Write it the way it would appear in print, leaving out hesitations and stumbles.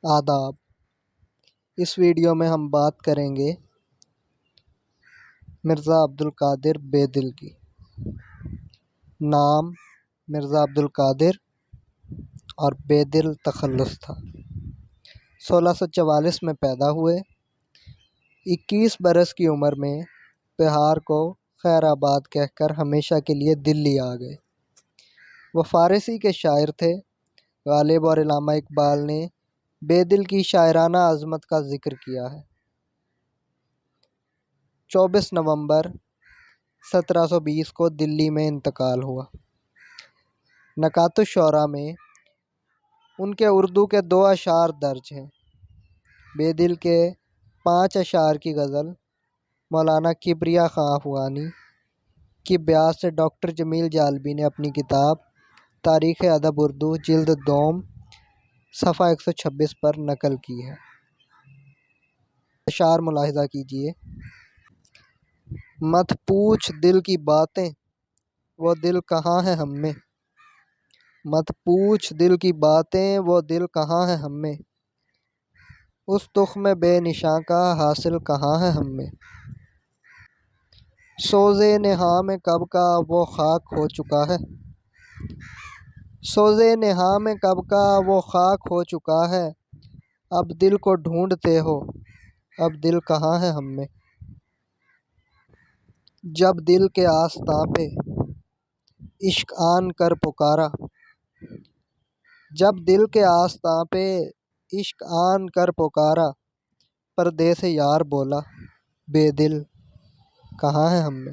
آداب۔ اس ویڈیو میں ہم بات کریں گے مرزا عبدالقادر بے دل کی۔ نام مرزا عبدالقادر اور بے دل تخلص تھا۔ 1644 میں پیدا ہوئے۔ 21 برس کی عمر میں بہار کو خیر آباد کہہ کر ہمیشہ کے لیے دلی آ گئے۔ وہ فارسی کے شاعر تھے۔ غالب اور علامہ اقبال نے بے دل کی شاعرانہ عظمت کا ذکر کیا ہے۔ 24 نومبر 1720 کو دلی میں انتقال ہوا۔ نکات الشعراء میں ان کے اردو کے 2 اشعار درج ہیں۔ بے دل کے 5 اشعار کی غزل مولانا کبریہ خاں افغانی کی بیان سے ڈاکٹر جمیل جالبی نے اپنی کتاب تاریخ ادب اردو جلد دوم صفحہ 126 پر نقل کی ہے۔ اشعار ملاحظہ کیجیے۔ مت پوچھ دل کی باتیں وہ دل کہاں ہے ہم میں، مت پوچھ دل کی باتیں وہ دل کہاں ہے ہم میں، اس تخم بے نشاں کا حاصل کہاں ہے ہم میں، سوز نہاں میں کب کا وہ خاک ہو چکا ہے، سوز نہاں میں کب کا وہ خاک ہو چکا ہے، اب دل کو ڈھونڈتے ہو اب دل کہاں ہے ہم میں۔ جب دل کے آستاں پہ عشق آن کر پکارا، جب دل کے آستاں پہ عشق آن کر پکارا، پردے سے یار بولا بے دل کہاں ہے ہم میں۔